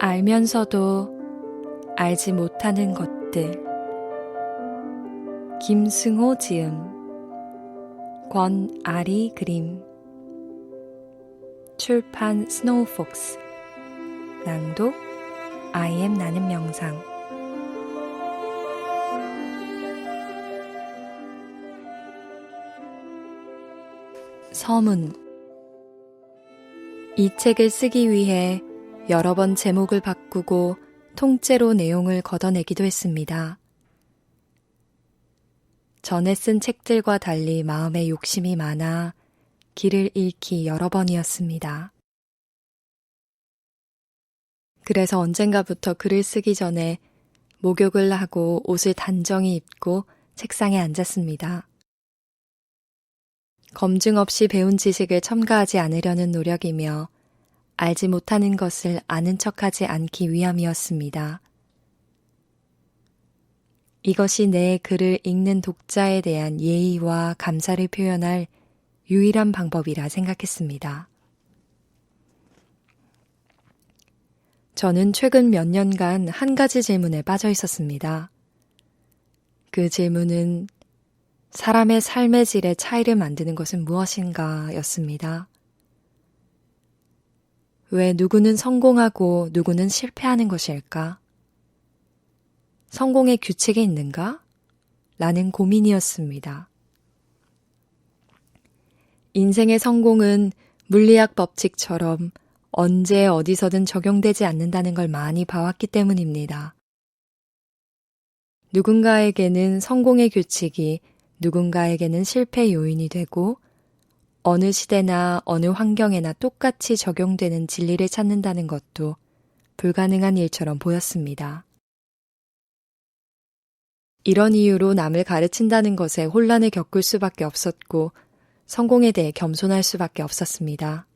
알면서도 알지 못하는 것들. 김승호 지음, 권아리 그림. 출판 스노우폭스. 낭독 I am 나는 명상. 서문. 이 책을 쓰기 위해 여러 번 제목을 바꾸고 통째로 내용을 걷어내기도 했습니다. 전에 쓴 책들과 달리 마음에 욕심이 많아 길을 잃기 여러 번이었습니다. 그래서 언젠가부터 글을 쓰기 전에 목욕을 하고 옷을 단정히 입고 책상에 앉았습니다. 검증 없이 배운 지식을 첨가하지 않으려는 노력이며 알지 못하는 것을 아는 척하지 않기 위함이었습니다. 이것이 내 글을 읽는 독자에 대한 예의와 감사를 표현할 유일한 방법이라 생각했습니다. 저는 최근 몇 년간 한 가지 질문에 빠져 있었습니다. 그 질문은 사람의 삶의 질의 차이를 만드는 것은 무엇인가 였습니다. 왜 누구는 성공하고 누구는 실패하는 것일까? 성공의 규칙이 있는가? 라는 고민이었습니다. 인생의 성공은 물리학 법칙처럼 언제 어디서든 적용되지 않는다는 걸 많이 봐왔기 때문입니다. 누군가에게는 성공의 규칙이 누군가에게는 실패 요인이 되고 어느 시대나 어느 환경에나 똑같이 적용되는 진리를 찾는다는 것도 불가능한 일처럼 보였습니다. 이런 이유로 남을 가르친다는 것에 혼란을 겪을 수밖에 없었고 성공에 대해 겸손할 수밖에 없었습니다.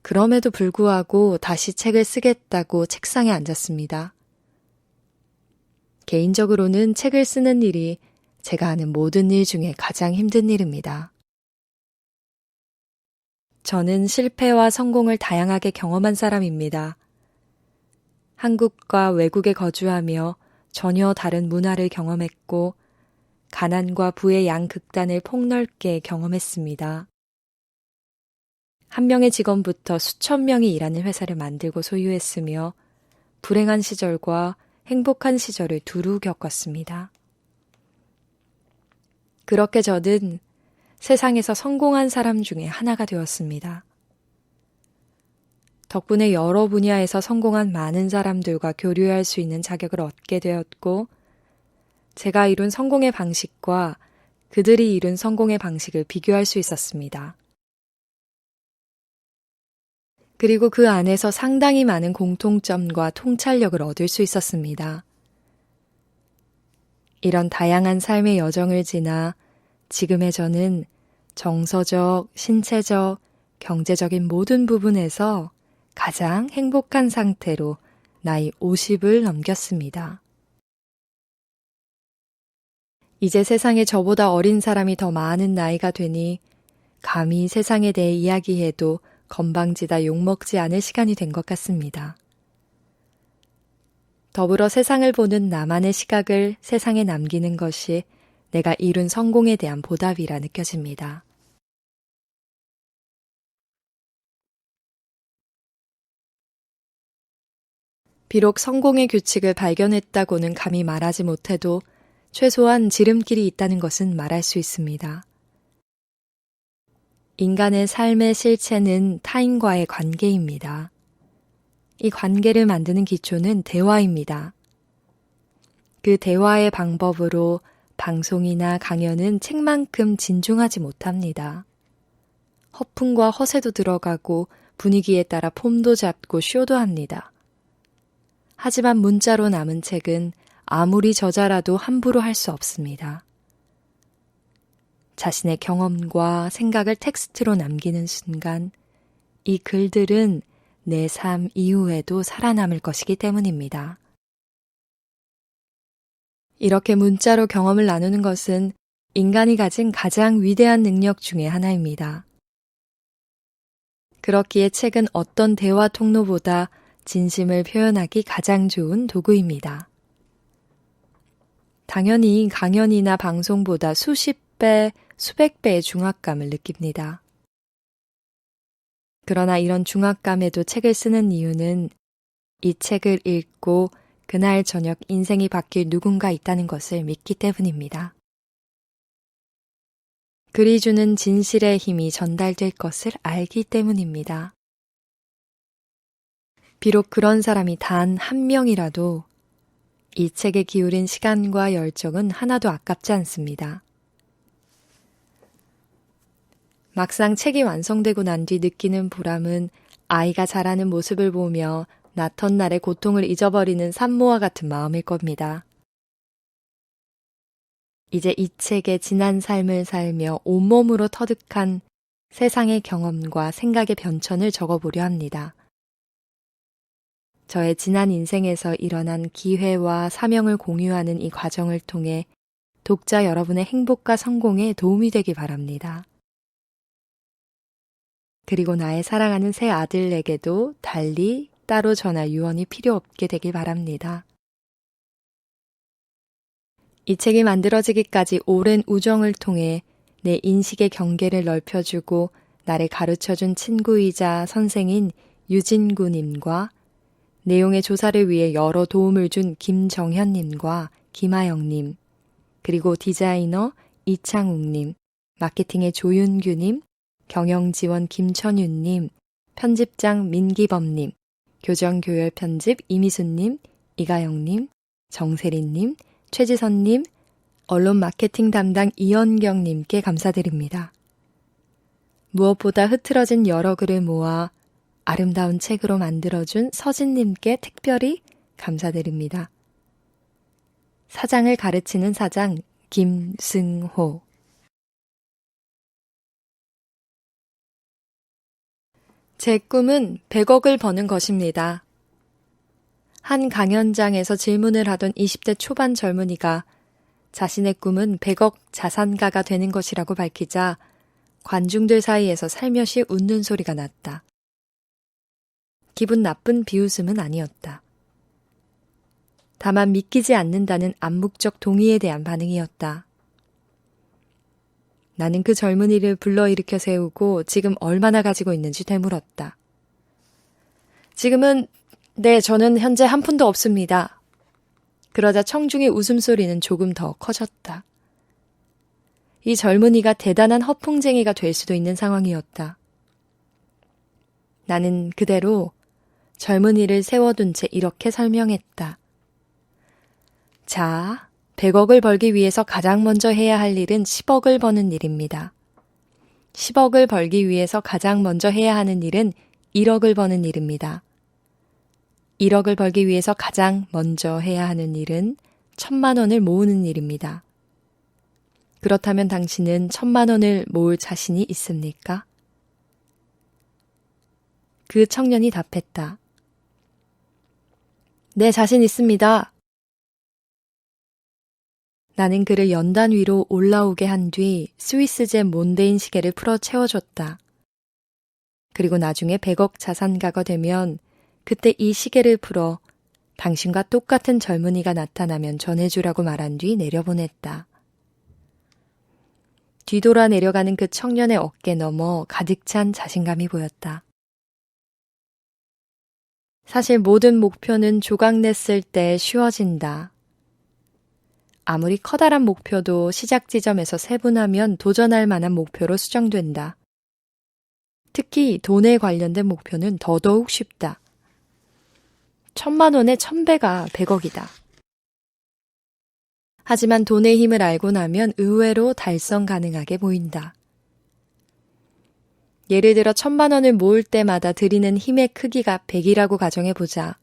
그럼에도 불구하고 다시 책을 쓰겠다고 책상에 앉았습니다. 개인적으로는 책을 쓰는 일이 제가 하는 모든 일 중에 가장 힘든 일입니다. 저는 실패와 성공을 다양하게 경험한 사람입니다. 한국과 외국에 거주하며 전혀 다른 문화를 경험했고 가난과 부의 양극단을 폭넓게 경험했습니다. 한 명의 직원부터 수천 명이 일하는 회사를 만들고 소유했으며 불행한 시절과 행복한 시절을 두루 겪었습니다. 그렇게 저는 세상에서 성공한 사람 중에 하나가 되었습니다. 덕분에 여러 분야에서 성공한 많은 사람들과 교류할 수 있는 자격을 얻게 되었고, 제가 이룬 성공의 방식과 그들이 이룬 성공의 방식을 비교할 수 있었습니다. 그리고 그 안에서 상당히 많은 공통점과 통찰력을 얻을 수 있었습니다. 이런 다양한 삶의 여정을 지나 지금의 저는 정서적, 신체적, 경제적인 모든 부분에서 가장 행복한 상태로 나이 50을 넘겼습니다. 이제 세상에 저보다 어린 사람이 더 많은 나이가 되니 감히 세상에 대해 이야기해도 건방지다 욕먹지 않을 시간이 된 것 같습니다. 더불어 세상을 보는 나만의 시각을 세상에 남기는 것이 내가 이룬 성공에 대한 보답이라 느껴집니다. 비록 성공의 규칙을 발견했다고는 감히 말하지 못해도 최소한 지름길이 있다는 것은 말할 수 있습니다. 인간의 삶의 실체는 타인과의 관계입니다. 이 관계를 만드는 기초는 대화입니다. 그 대화의 방법으로 방송이나 강연은 책만큼 진중하지 못합니다. 허풍과 허세도 들어가고 분위기에 따라 폼도 잡고 쇼도 합니다. 하지만 문자로 남은 책은 아무리 저자라도 함부로 할 수 없습니다. 자신의 경험과 생각을 텍스트로 남기는 순간 이 글들은 내 삶 이후에도 살아남을 것이기 때문입니다. 이렇게 문자로 경험을 나누는 것은 인간이 가진 가장 위대한 능력 중에 하나입니다. 그렇기에 책은 어떤 대화 통로보다 진심을 표현하기 가장 좋은 도구입니다. 당연히 강연이나 방송보다 수십 배, 수백 배의 중압감을 느낍니다. 그러나 이런 중압감에도 책을 쓰는 이유는 이 책을 읽고 그날 저녁 인생이 바뀔 누군가 있다는 것을 믿기 때문입니다. 글이 주는 진실의 힘이 전달될 것을 알기 때문입니다. 비록 그런 사람이 단 한 명이라도 이 책에 기울인 시간과 열정은 하나도 아깝지 않습니다. 막상 책이 완성되고 난 뒤 느끼는 보람은 아이가 자라는 모습을 보며 낳던 날의 고통을 잊어버리는 산모와 같은 마음일 겁니다. 이제 이 책의 지난 삶을 살며 온몸으로 터득한 세상의 경험과 생각의 변천을 적어보려 합니다. 저의 지난 인생에서 일어난 기회와 사명을 공유하는 이 과정을 통해 독자 여러분의 행복과 성공에 도움이 되기 바랍니다. 그리고 나의 사랑하는 새 아들에게도 달리 따로 전할 유언이 필요 없게 되길 바랍니다. 이 책이 만들어지기까지 오랜 우정을 통해 내 인식의 경계를 넓혀주고 나를 가르쳐준 친구이자 선생인 유진구님과 내용의 조사를 위해 여러 도움을 준 김정현님과 김하영님, 그리고 디자이너 이창욱님, 마케팅의 조윤규님, 경영지원 김천윤님, 편집장 민기범님, 교정교열 편집 이미수님, 이가영님, 정세린님, 최지선님, 언론 마케팅 담당 이현경님께 감사드립니다. 무엇보다 흐트러진 여러 글을 모아 아름다운 책으로 만들어준 서진님께 특별히 감사드립니다. 사장을 가르치는 사장 김승호. 제 꿈은 100억을 버는 것입니다. 한 강연장에서 질문을 하던 20대 초반 젊은이가 자신의 꿈은 100억 자산가가 되는 것이라고 밝히자 관중들 사이에서 살며시 웃는 소리가 났다. 기분 나쁜 비웃음은 아니었다. 다만 믿기지 않는다는 암묵적 동의에 대한 반응이었다. 나는 그 젊은이를 불러일으켜 세우고 지금 얼마나 가지고 있는지 되물었다. 지금은 저는 현재 한 푼도 없습니다. 그러자 청중의 웃음소리는 조금 더 커졌다. 이 젊은이가 대단한 허풍쟁이가 될 수도 있는 상황이었다. 나는 그대로 젊은이를 세워둔 채 이렇게 설명했다. 자, 100억을 벌기 위해서 가장 먼저 해야 할 일은 10억을 버는 일입니다. 10억을 벌기 위해서 가장 먼저 해야 하는 일은 1억을 버는 일입니다. 1억을 벌기 위해서 가장 먼저 해야 하는 일은 1,000만 원을 모으는 일입니다. 그렇다면 당신은 1,000만 원을 모을 자신이 있습니까? 그 청년이 답했다. 네, 자신 있습니다. 나는 그를 연단 위로 올라오게 한 뒤 스위스제 몬데인 시계를 풀어 채워줬다. 그리고 나중에 100억 자산가가 되면 그때 이 시계를 풀어 당신과 똑같은 젊은이가 나타나면 전해주라고 말한 뒤 내려보냈다. 뒤돌아 내려가는 그 청년의 어깨 너머 가득 찬 자신감이 보였다. 사실 모든 목표는 조각냈을 때 쉬워진다. 아무리 커다란 목표도 시작 지점에서 세분하면 도전할 만한 목표로 수정된다. 특히 돈에 관련된 목표는 더더욱 쉽다. 1,000만 원의 1,000배가 100억이다. 하지만 돈의 힘을 알고 나면 의외로 달성 가능하게 보인다. 예를 들어 1,000만 원을 모을 때마다 들이는 힘의 크기가 100이라고 가정해보자.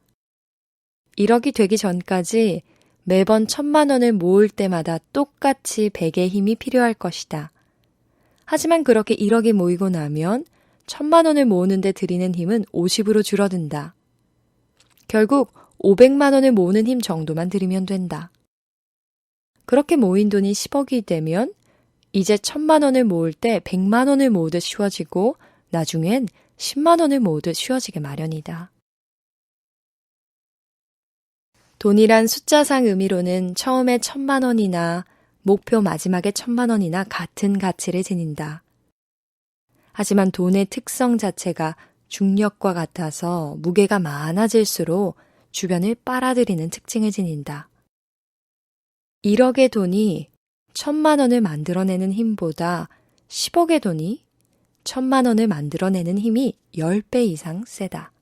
1억이 되기 전까지 매번 1,000만 원을 모을 때마다 똑같이 100의 힘이 필요할 것이다. 하지만 그렇게 1억이 모이고 나면 1,000만 원을 모으는데 들이는 힘은 50으로 줄어든다. 결국 500만 원을 모으는 힘 정도만 들이면 된다. 그렇게 모인 돈이 10억이 되면 이제 1,000만 원을 모을 때 100만 원을 모으듯 쉬워지고 나중엔 10만 원을 모으듯 쉬워지게 마련이다. 돈이란 숫자상 의미로는 처음에 1,000,000원이나 목표 마지막에 1,000,000원이나 같은 가치를 지닌다. 하지만 돈의 특성 자체가 중력과 같아서 무게가 많아질수록 주변을 빨아들이는 특징을 지닌다. 1억의 돈이 1,000,000원을 만들어내는 힘보다 10억의 돈이 1,000,000원을 만들어내는 힘이 10배 이상 세다.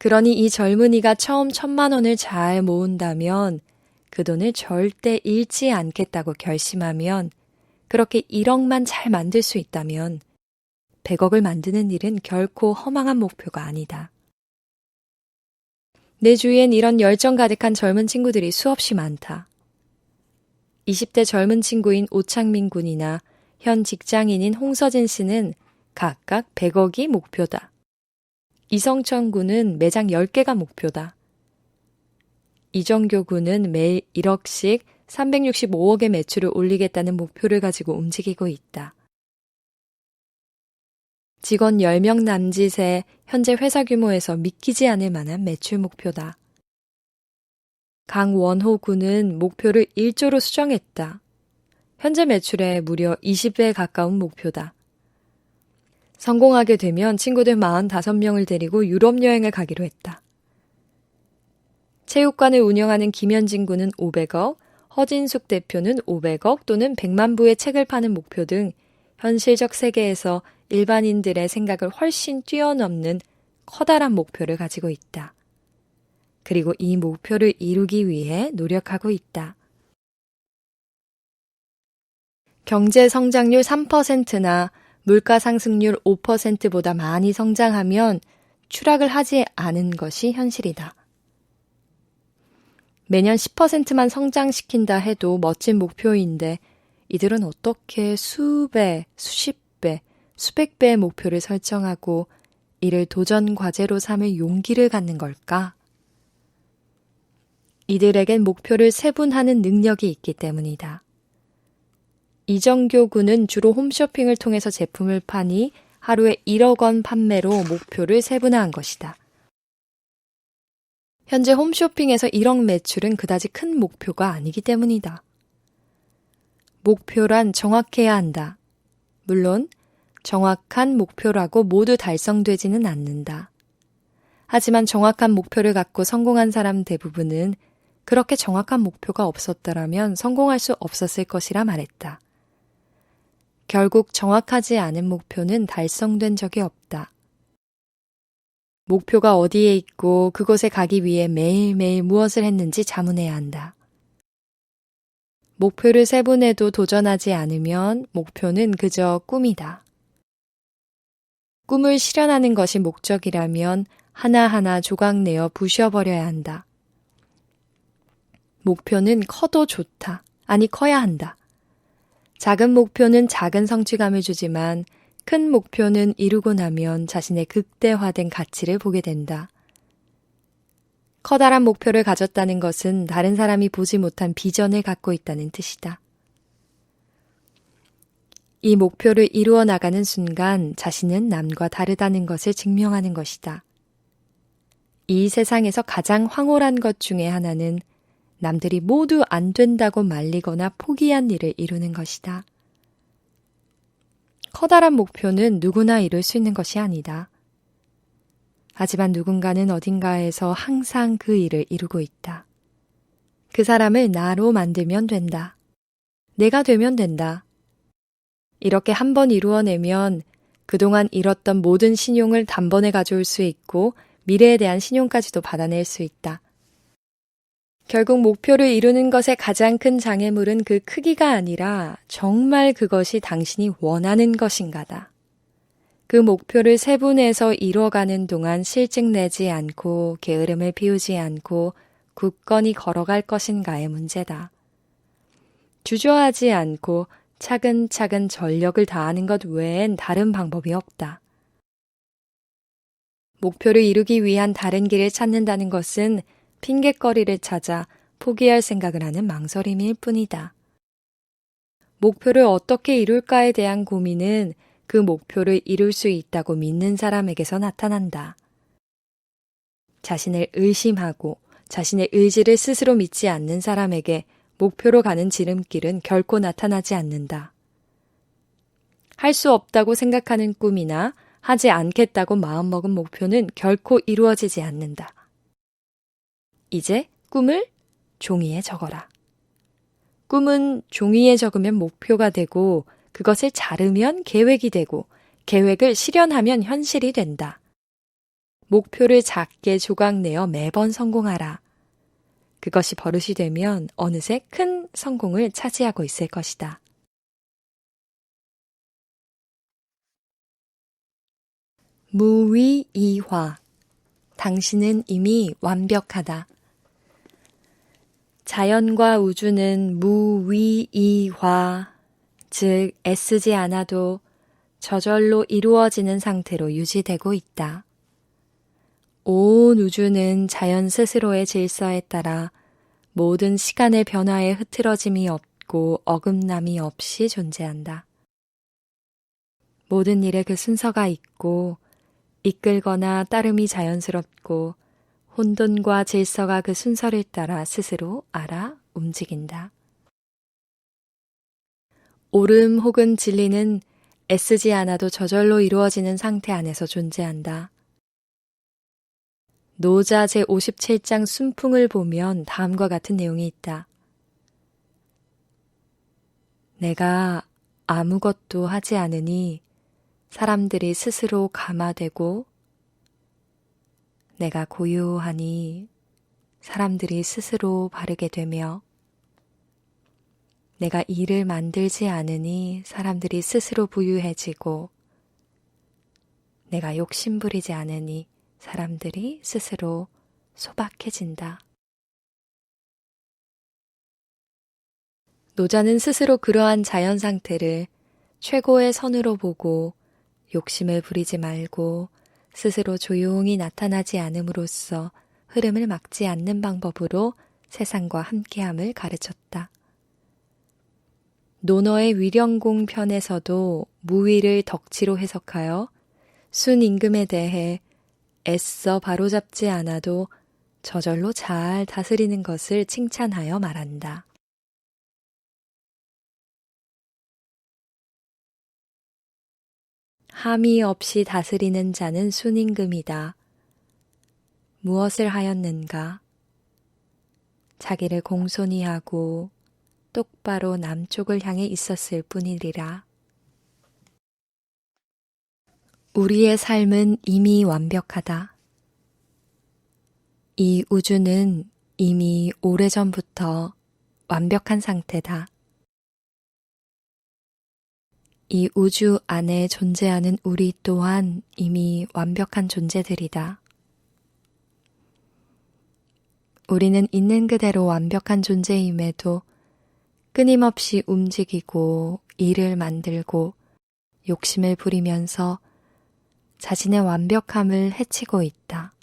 그러니 이 젊은이가 처음 1,000,000원을 잘 모은다면 그 돈을 절대 잃지 않겠다고 결심하면 그렇게 1억만 잘 만들 수 있다면 100억을 만드는 일은 결코 허망한 목표가 아니다. 내 주위엔 이런 열정 가득한 젊은 친구들이 수없이 많다. 20대 젊은 친구인 오창민 군이나 현 직장인인 홍서진 씨는 각각 100억이 목표다. 이성천 군은 매장 10개가 목표다. 이정교 군은 매일 1억씩 365억의 매출을 올리겠다는 목표를 가지고 움직이고 있다. 직원 10명 남짓의 현재 회사 규모에서 믿기지 않을 만한 매출 목표다. 강원호 군은 목표를 1조로 수정했다. 현재 매출의 무려 20배에 가까운 목표다. 성공하게 되면 친구들 45명을 데리고 유럽 여행을 가기로 했다. 체육관을 운영하는 김현진 군은 500억, 허진숙 대표는 500억 또는 100만 부의 책을 파는 목표 등 현실적 세계에서 일반인들의 생각을 훨씬 뛰어넘는 커다란 목표를 가지고 있다. 그리고 이 목표를 이루기 위해 노력하고 있다. 경제 성장률 3%나 물가 상승률 5%보다 많이 성장하면 추락을 하지 않은 것이 현실이다. 매년 10%만 성장시킨다 해도 멋진 목표인데 이들은 어떻게 수배, 수십 배, 수백 배의 목표를 설정하고 이를 도전 과제로 삼을 용기를 갖는 걸까? 이들에겐 목표를 세분하는 능력이 있기 때문이다. 이정교 군은 주로 홈쇼핑을 통해서 제품을 파니 하루에 1억 원 판매로 목표를 세분화한 것이다. 현재 홈쇼핑에서 1억 매출은 그다지 큰 목표가 아니기 때문이다. 목표란 정확해야 한다. 물론 정확한 목표라고 모두 달성되지는 않는다. 하지만 정확한 목표를 갖고 성공한 사람 대부분은 그렇게 정확한 목표가 없었더라면 성공할 수 없었을 것이라 말했다. 결국 정확하지 않은 목표는 달성된 적이 없다. 목표가 어디에 있고 그곳에 가기 위해 매일매일 무엇을 했는지 자문해야 한다. 목표를 세분해도 도전하지 않으면 목표는 그저 꿈이다. 꿈을 실현하는 것이 목적이라면 하나하나 조각내어 부셔버려야 한다. 목표는 커도 좋다. 아니 커야 한다. 작은 목표는 작은 성취감을 주지만 큰 목표는 이루고 나면 자신의 극대화된 가치를 보게 된다. 커다란 목표를 가졌다는 것은 다른 사람이 보지 못한 비전을 갖고 있다는 뜻이다. 이 목표를 이루어 나가는 순간 자신은 남과 다르다는 것을 증명하는 것이다. 이 세상에서 가장 황홀한 것 중에 하나는 남들이 모두 안 된다고 말리거나 포기한 일을 이루는 것이다. 커다란 목표는 누구나 이룰 수 있는 것이 아니다. 하지만 누군가는 어딘가에서 항상 그 일을 이루고 있다. 그 사람을 나로 만들면 된다. 내가 되면 된다. 이렇게 한 번 이루어내면 그동안 잃었던 모든 신용을 단번에 가져올 수 있고 미래에 대한 신용까지도 받아낼 수 있다. 결국 목표를 이루는 것의 가장 큰 장애물은 그 크기가 아니라 정말 그것이 당신이 원하는 것인가다. 그 목표를 세분해서 이뤄가는 동안 실증 내지 않고 게으름을 피우지 않고 굳건히 걸어갈 것인가의 문제다. 주저하지 않고 차근차근 전력을 다하는 것 외엔 다른 방법이 없다. 목표를 이루기 위한 다른 길을 찾는다는 것은 핑곗거리를 찾아 포기할 생각을 하는 망설임일 뿐이다. 목표를 어떻게 이룰까에 대한 고민은 그 목표를 이룰 수 있다고 믿는 사람에게서 나타난다. 자신을 의심하고 자신의 의지를 스스로 믿지 않는 사람에게 목표로 가는 지름길은 결코 나타나지 않는다. 할 수 없다고 생각하는 꿈이나 하지 않겠다고 마음먹은 목표는 결코 이루어지지 않는다. 이제 꿈을 종이에 적어라. 꿈은 종이에 적으면 목표가 되고 그것을 자르면 계획이 되고 계획을 실현하면 현실이 된다. 목표를 작게 조각내어 매번 성공하라. 그것이 버릇이 되면 어느새 큰 성공을 차지하고 있을 것이다. 무위이화. 당신은 이미 완벽하다. 자연과 우주는 무위이화, 즉 애쓰지 않아도 저절로 이루어지는 상태로 유지되고 있다. 온 우주는 자연 스스로의 질서에 따라 모든 시간의 변화에 흐트러짐이 없고 어긋남이 없이 존재한다. 모든 일에 그 순서가 있고 이끌거나 따름이 자연스럽고 혼돈과 질서가 그 순서를 따라 스스로 알아 움직인다. 옳음 혹은 진리는 애쓰지 않아도 저절로 이루어지는 상태 안에서 존재한다. 노자 제57장 순풍을 보면 다음과 같은 내용이 있다. 내가 아무것도 하지 않으니 사람들이 스스로 감화되고 내가 고요하니 사람들이 스스로 바르게 되며 내가 일을 만들지 않으니 사람들이 스스로 부유해지고 내가 욕심부리지 않으니 사람들이 스스로 소박해진다. 노자는 스스로 그러한 자연 상태를 최고의 선으로 보고 욕심을 부리지 말고 스스로 조용히 나타나지 않음으로써 흐름을 막지 않는 방법으로 세상과 함께함을 가르쳤다. 논어의 위령공 편에서도 무위를 덕지로 해석하여 순임금에 대해 애써 바로잡지 않아도 저절로 잘 다스리는 것을 칭찬하여 말한다. 함의 없이 다스리는 자는 순임금이다. 무엇을 하였는가? 자기를 공손히 하고 똑바로 남쪽을 향해 있었을 뿐이리라. 우리의 삶은 이미 완벽하다. 이 우주는 이미 오래전부터 완벽한 상태다. 이 우주 안에 존재하는 우리 또한 이미 완벽한 존재들이다. 우리는 있는 그대로 완벽한 존재임에도 끊임없이 움직이고 일을 만들고 욕심을 부리면서 자신의 완벽함을 해치고 있다.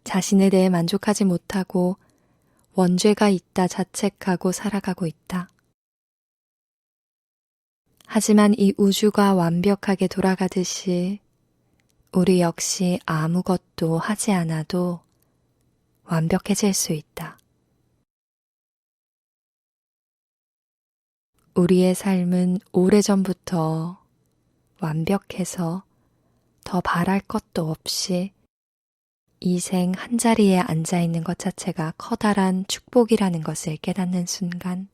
자신에 대해 만족하지 못하고 원죄가 있다 자책하고 살아가고 있다. 하지만 이 우주가 완벽하게 돌아가듯이 우리 역시 아무것도 하지 않아도 완벽해질 수 있다. 우리의 삶은 오래전부터 완벽해서 더 바랄 것도 없이 이 생 한자리에 앉아 있는 것 자체가 커다란 축복이라는 것을 깨닫는 순간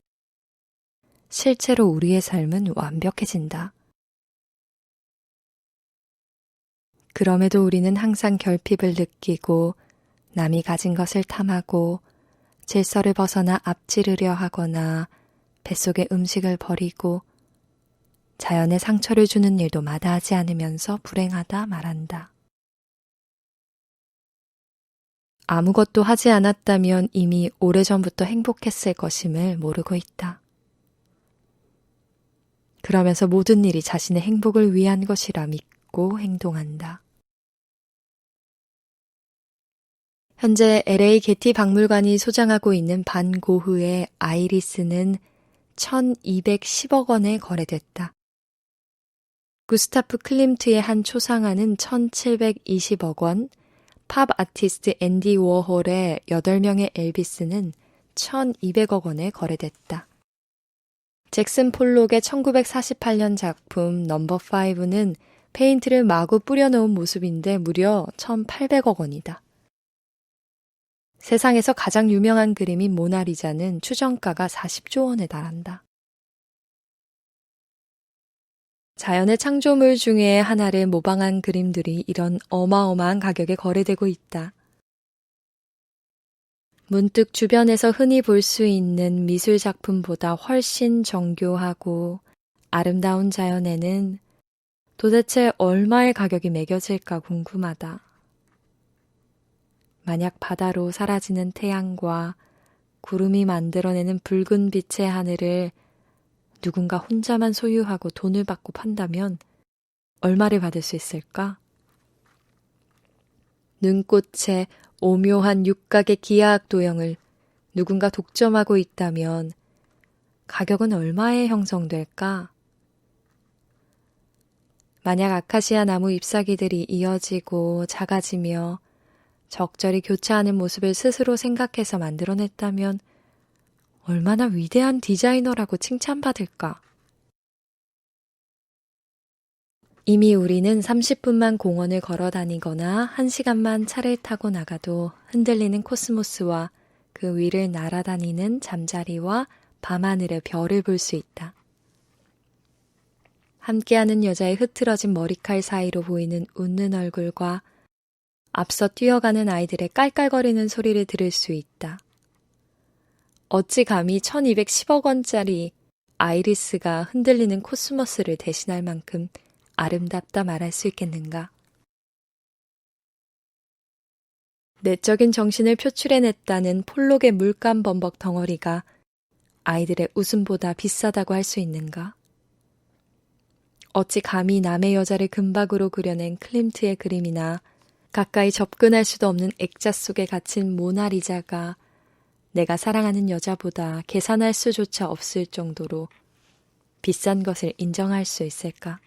실제로 우리의 삶은 완벽해진다. 그럼에도 우리는 항상 결핍을 느끼고 남이 가진 것을 탐하고 질서를 벗어나 앞지르려 하거나 뱃속의 음식을 버리고 자연에 상처를 주는 일도 마다하지 않으면서 불행하다 말한다. 아무것도 하지 않았다면 이미 오래전부터 행복했을 것임을 모르고 있다. 그러면서 모든 일이 자신의 행복을 위한 것이라 믿고 행동한다. 현재 LA 게티 박물관이 소장하고 있는 반 고흐의 아이리스는 1210억 원에 거래됐다. 구스타프 클림트의 한 초상화는 1720억 원, 팝 아티스트 앤디 워홀의 8명의 엘비스는 1200억 원에 거래됐다. 잭슨 폴록의 1948년 작품 넘버 5는 페인트를 마구 뿌려놓은 모습인데 무려 1800억 원이다. 세상에서 가장 유명한 그림인 모나리자는 추정가가 40조 원에 달한다. 자연의 창조물 중에 하나를 모방한 그림들이 이런 어마어마한 가격에 거래되고 있다. 문득 주변에서 흔히 볼 수 있는 미술 작품보다 훨씬 정교하고 아름다운 자연에는 도대체 얼마의 가격이 매겨질까 궁금하다. 만약 바다로 사라지는 태양과 구름이 만들어내는 붉은 빛의 하늘을 누군가 혼자만 소유하고 돈을 받고 판다면 얼마를 받을 수 있을까? 눈꽃의 오묘한 육각의 기하학 도형을 누군가 독점하고 있다면 가격은 얼마에 형성될까? 만약 아카시아 나무 잎사귀들이 이어지고 작아지며 적절히 교차하는 모습을 스스로 생각해서 만들어냈다면 얼마나 위대한 디자이너라고 칭찬받을까? 이미 우리는 30분만 공원을 걸어 다니거나 1시간만 차를 타고 나가도 흔들리는 코스모스와 그 위를 날아다니는 잠자리와 밤하늘의 별을 볼 수 있다. 함께하는 여자의 흐트러진 머리칼 사이로 보이는 웃는 얼굴과 앞서 뛰어가는 아이들의 깔깔거리는 소리를 들을 수 있다. 어찌 감히 1210억 원짜리 아이리스가 흔들리는 코스모스를 대신할 만큼 아름답다 말할 수 있겠는가? 내적인 정신을 표출해냈다는 폴록의 물감 범벅 덩어리가 아이들의 웃음보다 비싸다고 할 수 있는가? 어찌 감히 남의 여자를 금박으로 그려낸 클림트의 그림이나 가까이 접근할 수도 없는 액자 속에 갇힌 모나리자가 내가 사랑하는 여자보다 계산할 수조차 없을 정도로 비싼 것을 인정할 수 있을까?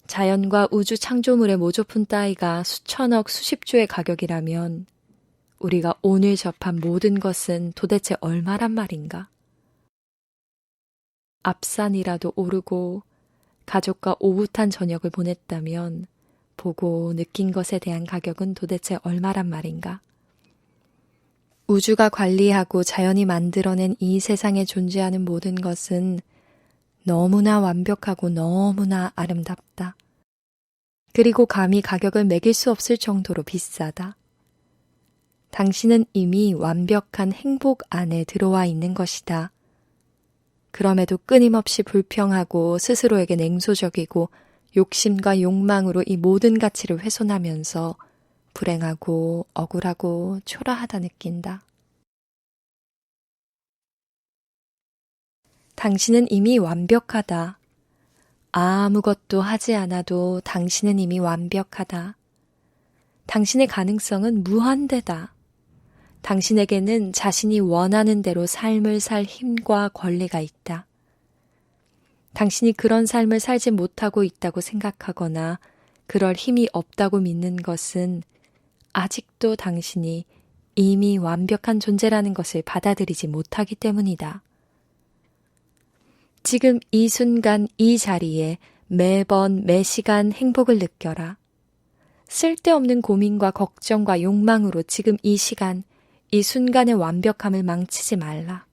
자연과 우주 창조물의 모조품 따위가 수천억 수십조의 가격이라면 우리가 오늘 접한 모든 것은 도대체 얼마란 말인가? 앞산이라도 오르고 가족과 오붓한 저녁을 보냈다면 보고 느낀 것에 대한 가격은 도대체 얼마란 말인가? 우주가 관리하고 자연이 만들어낸 이 세상에 존재하는 모든 것은 너무나 완벽하고 너무나 아름답다. 그리고 감히 가격을 매길 수 없을 정도로 비싸다. 당신은 이미 완벽한 행복 안에 들어와 있는 것이다. 그럼에도 끊임없이 불평하고 스스로에게 냉소적이고 욕심과 욕망으로 이 모든 가치를 훼손하면서 불행하고 억울하고 초라하다 느낀다. 당신은 이미 완벽하다. 아무것도 하지 않아도 당신은 이미 완벽하다. 당신의 가능성은 무한대다. 당신에게는 자신이 원하는 대로 삶을 살 힘과 권리가 있다. 당신이 그런 삶을 살지 못하고 있다고 생각하거나 그럴 힘이 없다고 믿는 것은 아직도 당신이 이미 완벽한 존재라는 것을 받아들이지 못하기 때문이다. 지금 이 순간 이 자리에 매번 매시간 행복을 느껴라. 쓸데없는 고민과 걱정과 욕망으로 지금 이 시간, 이 순간의 완벽함을 망치지 말라.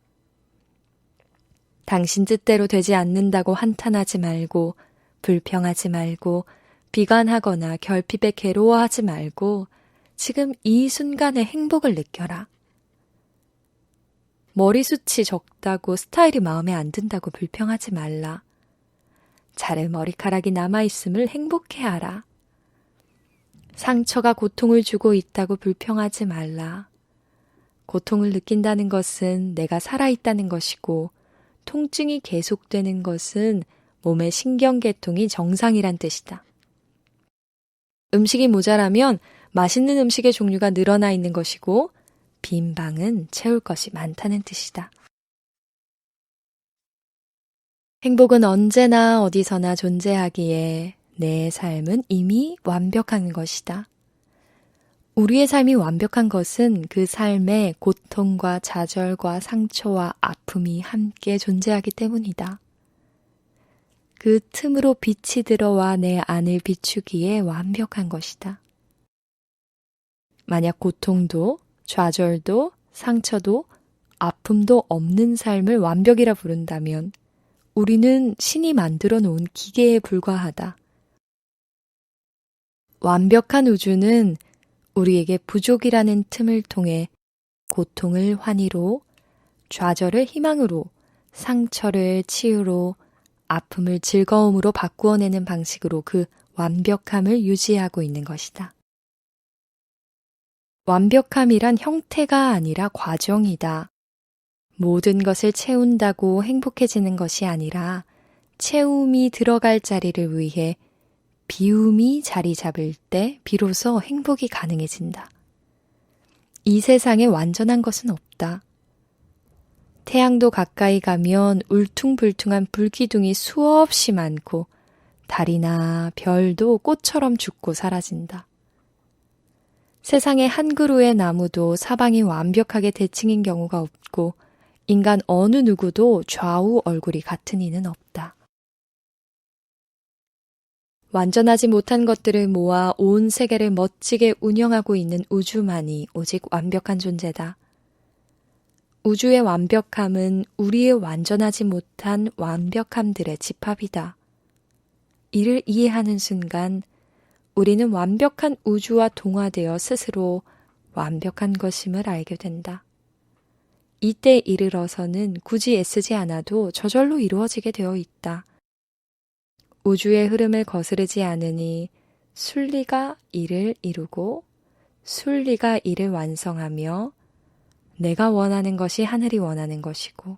당신 뜻대로 되지 않는다고 한탄하지 말고 불평하지 말고 비관하거나 결핍에 괴로워하지 말고 지금 이 순간의 행복을 느껴라. 머리숱이 적다고 스타일이 마음에 안 든다고 불평하지 말라. 자를 머리카락이 남아있음을 행복해하라. 상처가 고통을 주고 있다고 불평하지 말라. 고통을 느낀다는 것은 내가 살아있다는 것이고 통증이 계속되는 것은 몸의 신경계통이 정상이란 뜻이다. 음식이 모자라면 맛있는 음식의 종류가 늘어나 있는 것이고 빈 방은 채울 것이 많다는 뜻이다. 행복은 언제나 어디서나 존재하기에 내 삶은 이미 완벽한 것이다. 우리의 삶이 완벽한 것은 그 삶에 고통과 좌절과 상처와 아픔이 함께 존재하기 때문이다. 그 틈으로 빛이 들어와 내 안을 비추기에 완벽한 것이다. 만약 고통도, 좌절도, 상처도, 아픔도 없는 삶을 완벽이라 부른다면 우리는 신이 만들어 놓은 기계에 불과하다. 완벽한 우주는 우리에게 부족이라는 틈을 통해 고통을 환희로, 좌절을 희망으로, 상처를 치유로, 아픔을 즐거움으로 바꾸어내는 방식으로 그 완벽함을 유지하고 있는 것이다. 완벽함이란 형태가 아니라 과정이다. 모든 것을 채운다고 행복해지는 것이 아니라 채움이 들어갈 자리를 위해 비움이 자리 잡을 때 비로소 행복이 가능해진다. 이 세상에 완전한 것은 없다. 태양도 가까이 가면 울퉁불퉁한 불기둥이 수없이 많고 달이나 별도 꽃처럼 죽고 사라진다. 세상의 한 그루의 나무도 사방이 완벽하게 대칭인 경우가 없고 인간 어느 누구도 좌우 얼굴이 같은 이는 없다. 완전하지 못한 것들을 모아 온 세계를 멋지게 운영하고 있는 우주만이 오직 완벽한 존재다. 우주의 완벽함은 우리의 완전하지 못한 완벽함들의 집합이다. 이를 이해하는 순간 우리는 완벽한 우주와 동화되어 스스로 완벽한 것임을 알게 된다. 이때 이르러서는 굳이 애쓰지 않아도 저절로 이루어지게 되어 있다. 우주의 흐름을 거스르지 않으니 순리가 이를 이루고 순리가 이를 완성하며 내가 원하는 것이 하늘이 원하는 것이고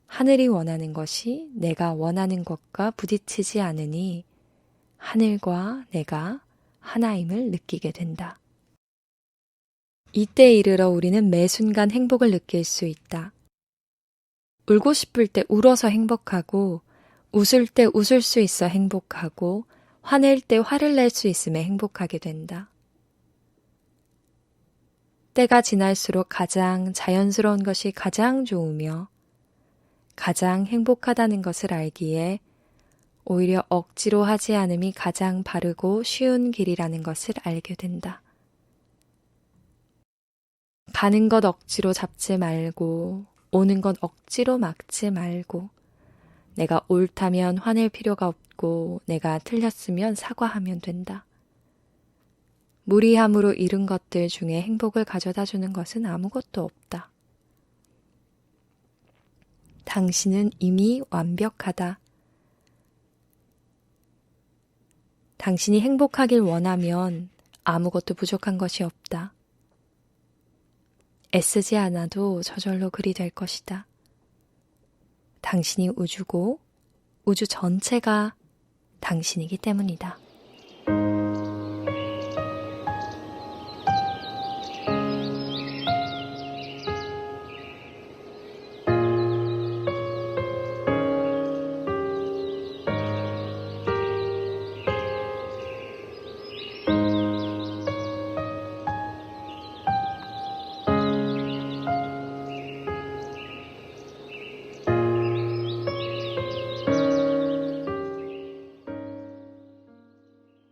하늘이 원하는 것이 내가 원하는 것과 부딪히지 않으니 하늘과 내가 하나임을 느끼게 된다. 이때 이르러 우리는 매 순간 행복을 느낄 수 있다. 울고 싶을 때 울어서 행복하고 웃을 때 웃을 수 있어 행복하고 화낼 때 화를 낼 수 있음에 행복하게 된다. 때가 지날수록 가장 자연스러운 것이 가장 좋으며 가장 행복하다는 것을 알기에 오히려 억지로 하지 않음이 가장 바르고 쉬운 길이라는 것을 알게 된다. 가는 것 억지로 잡지 말고 오는 것 억지로 막지 말고 내가 옳다면 화낼 필요가 없고 내가 틀렸으면 사과하면 된다. 무리함으로 잃은 것들 중에 행복을 가져다 주는 것은 아무것도 없다. 당신은 이미 완벽하다. 당신이 행복하길 원하면 아무것도 부족한 것이 없다. 애쓰지 않아도 저절로 그리 될 것이다. 당신이 우주고 우주 전체가 당신이기 때문이다.